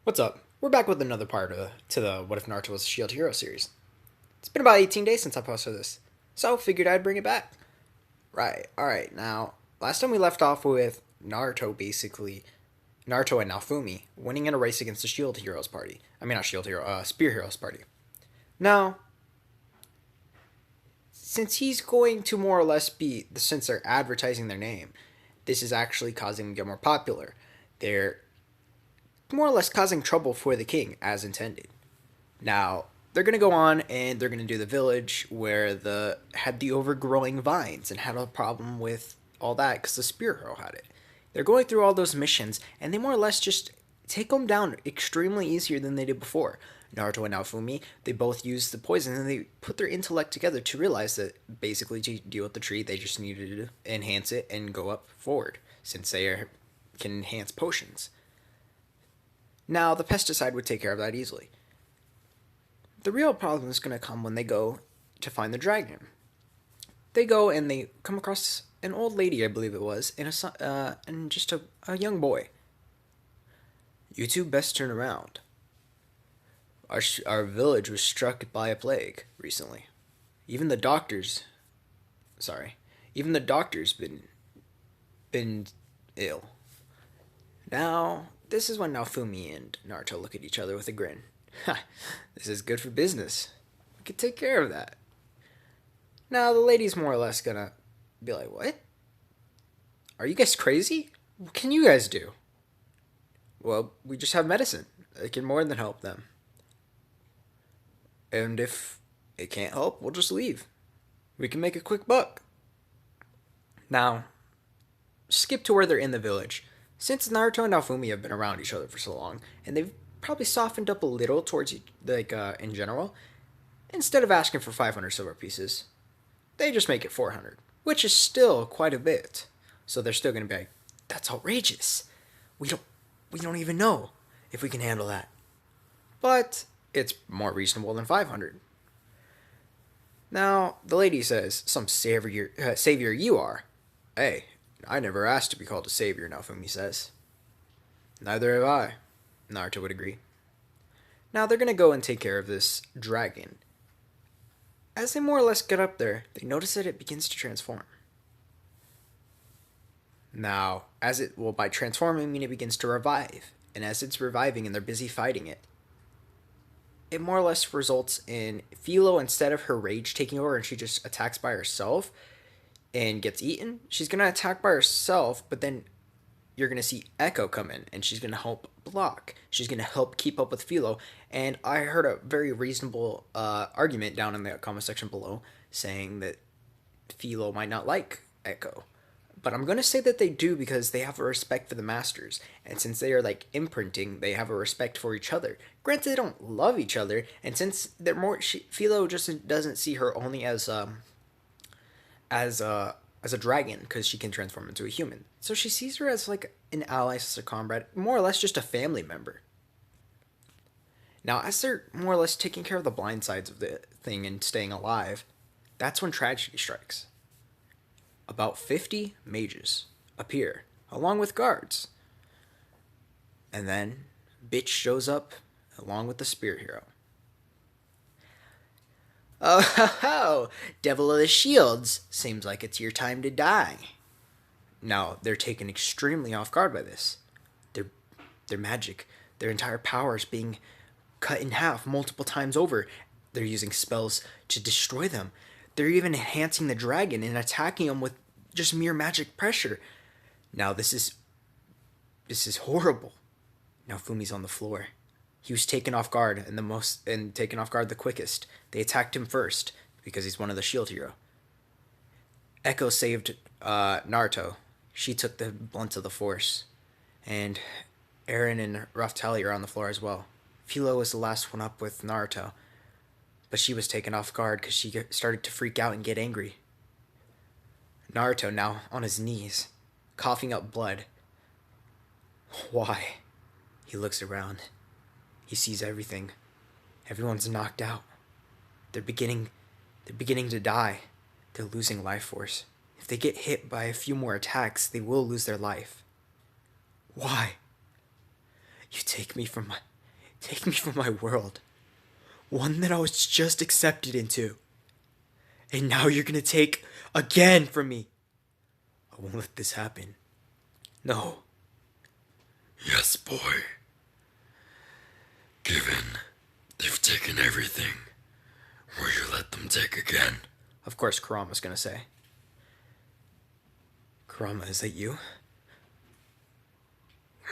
What's up? We're back with another part to the What If Naruto Was a Shield Hero series. It's been about 18 days since I posted this, so figured I'd bring it back. Right, alright, now, last time we left off with Naruto and Naofumi winning in a race against the Shield Heroes party. I mean, not Shield Hero, Spear Heroes party. Now, since he's going to more or less since they're advertising their name, this is actually causing them to get more popular. They're more or less causing trouble for the king, as intended. Now, they're going to go on and they're going to do the village where the had the overgrowing vines and had a problem with all that because the spear hero had it. They're going through all those missions and they more or less just take them down extremely easier than they did before. Naruto and Naofumi, they both used the poison and they put their intellect together to realize that basically to deal with the tree, they just needed to enhance it and go up forward since can enhance potions. Now, the pesticide would take care of that easily. The real problem is going to come when they go to find the dragon. They go and they come across an old lady, I believe it was, and just a young boy. You two best turn around. Our village was struck by a plague recently. Even the doctors, sorry, even the doctor's been ill. Now, this is when Naofumi and Naruto look at each other with a grin. Ha, this is good for business. We could take care of that. Now, the lady's more or less gonna be like, what? Are you guys crazy? What can you guys do? Well, we just have medicine. It can more than help them. And if it can't help, we'll just leave. We can make a quick buck. Now, skip to where they're in the village. Since Naruto and Naofumi have been around each other for so long, and they've probably softened up a little towards in general, instead of asking for 500 silver pieces, they just make it 400, which is still quite a bit. So they're still going to be like, that's outrageous. We don't even know if we can handle that. But it's more reasonable than 500. Now, the lady says, some savior you are. Hey, I never asked to be called a savior, Naofumi says. Neither have I, Naruto would agree. Now they're going to go and take care of this dragon. As they more or less get up there, they notice that it begins to transform. Now, by transforming, I mean it begins to revive. And as it's reviving and they're busy fighting it, it more or less results in Philo, instead of her rage taking over and she just attacks by herself and gets eaten, she's going to attack by herself, but then you're going to see Echo come in and she's going to help block. She's going to help keep up with Philo. And I heard a very reasonable argument down in the comment section below saying that Philo might not like Echo. But I'm going to say that they do because they have a respect for the masters. And since they are like imprinting, they have a respect for each other. Granted, they don't love each other. And since they're Philo just doesn't see her only as a dragon because she can transform into a human. So she sees her as like an ally, as a comrade, more or less just a family member. Now, as they're more or less taking care of the blind sides of the thing and staying alive, that's when tragedy strikes. About 50 mages appear, along with guards. And then, Bitch shows up, along with the spear hero. Oh, ho, ho, Devil of the Shields, seems like it's your time to die. Now, they're taken extremely off guard by this. Their magic, their entire power is being cut in half multiple times over. They're using spells to destroy them. They're even enhancing the dragon and attacking him with just mere magic pressure. Now, this is horrible. Now, Fumi's on the floor. He was taken off guard and taken off guard the quickest. They attacked him first because he's one of the shield hero. Echo saved Naruto. She took the blunt of the force. And Eren and Raftali are on the floor as well. Philo was the last one up with Naruto. But she was taken off guard because she started to freak out and get angry. Naruto now on his knees, coughing up blood. Why? He looks around. He sees everything. Everyone's knocked out. They're beginning to die. They're losing life force. If they get hit by a few more attacks, they will lose their life. Why? You take me from my world. One that I was just accepted into. And now you're gonna take again from me. I won't let this happen. No. Yes, boy. Given they've taken everything, will you let them take again? Of course, Kurama's gonna say. Kurama, is that you?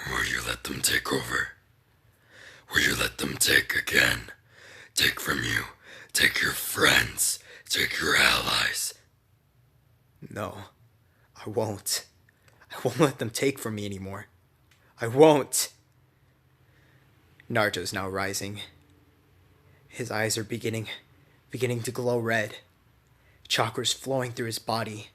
Will you let them take over? Will you let them take again? Take from you. Take your friends. Take your allies. No, I won't. I won't let them take from me anymore. I won't. Naruto's now rising. His eyes are beginning to glow red. Chakra's flowing through his body.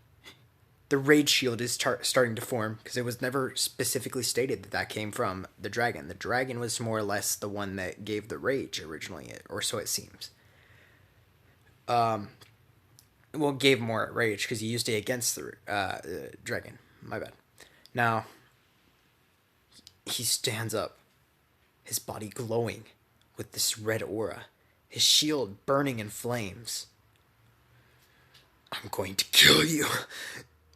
The rage shield is starting to form because it was never specifically stated that that came from the dragon. The dragon was more or less the one that gave the rage originally, or so it seems. Well, gave more rage because he used it against the dragon. My bad. Now, he stands up, his body glowing with this red aura, his shield burning in flames. I'm going to kill you.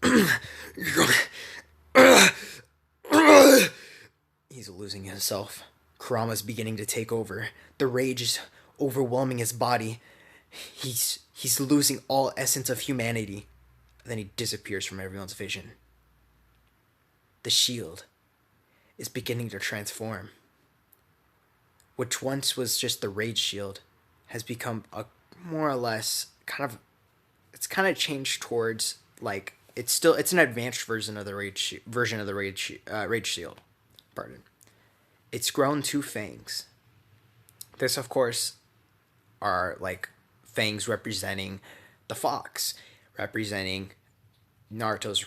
You're going... He's losing himself. Kurama's beginning to take over. The rage is overwhelming his body. He's losing all essence of humanity. Then he disappears from everyone's vision. The shield is beginning to transform. Which once was just the rage shield has become a more or less it's kind of changed towards like it's an advanced version of the rage shield. Pardon. It's grown 2 fangs. This, of course, are like fangs representing the fox, representing Naruto's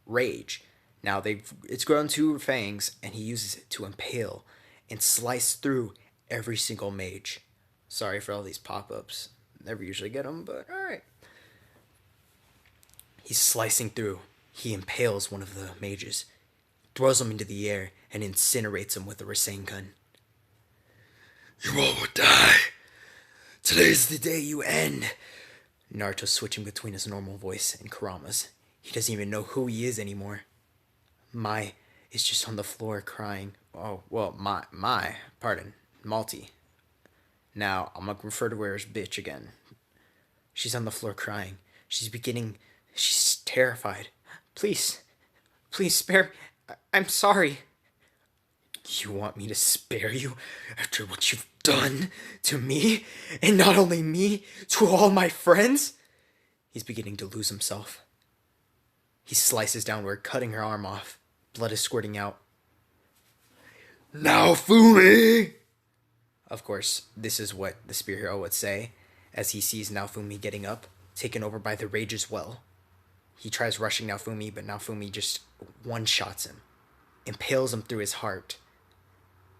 rage. Now it's grown 2 fangs, and he uses it to impale and slice through every single mage. Sorry for all these pop-ups. Never usually get them, but alright. He's slicing through. He impales one of the mages, throws him into the air, and incinerates him with a Rasengan. You all will die. Today's the day you end. Naruto's switching between his normal voice and Kurama's. He doesn't even know who he is anymore. Mai is just on the floor crying. Oh, well, pardon, Malty. Now, I'm gonna refer to her as bitch again. She's on the floor crying. She's terrified. Please spare me. I'm sorry. You want me to spare you after what you've done to me? And not only me, to all my friends? He's beginning to lose himself. He slices downward, cutting her arm off. Blood is squirting out. Now, Fumi! Of course, this is what the Spear Hero would say as he sees Naofumi getting up, taken over by the rage as well. He tries rushing Naofumi, but Naofumi just one-shots him, impales him through his heart,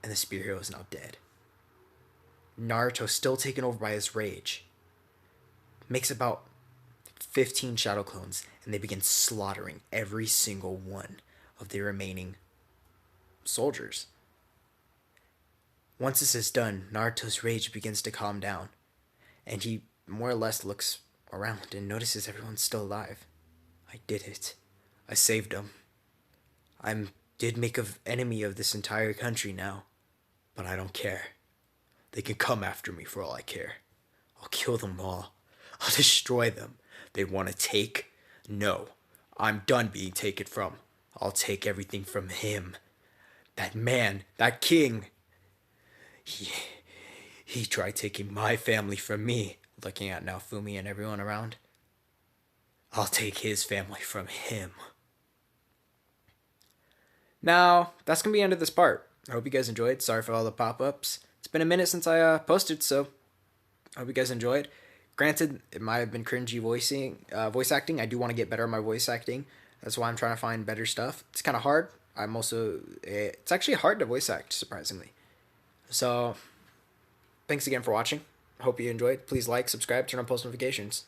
and the Spear Hero is now dead. Naruto, still taken over by his rage, makes about 15 shadow clones, and they begin slaughtering every single one of the remaining soldiers. Once this is done, Naruto's rage begins to calm down, and he more or less looks around and notices everyone's still alive. I did it. I saved them. I did make an enemy of this entire country now, but I don't care. They can come after me for all I care. I'll kill them all. I'll destroy them. They want to take? No. I'm done being taken from. I'll take everything from him. That man, that king. He tried taking my family from me, looking at Naofumi and everyone around. I'll take his family from him. Now, that's going to be the end of this part. I hope you guys enjoyed. Sorry for all the pop-ups. It's been a minute since I posted, so I hope you guys enjoyed. Granted, it might have been cringy voice acting. I do want to get better at my voice acting. That's why I'm trying to find better stuff. It's kind of hard. It's actually hard to voice act, surprisingly. So, thanks again for watching. Hope you enjoyed. Please like, subscribe, turn on post notifications.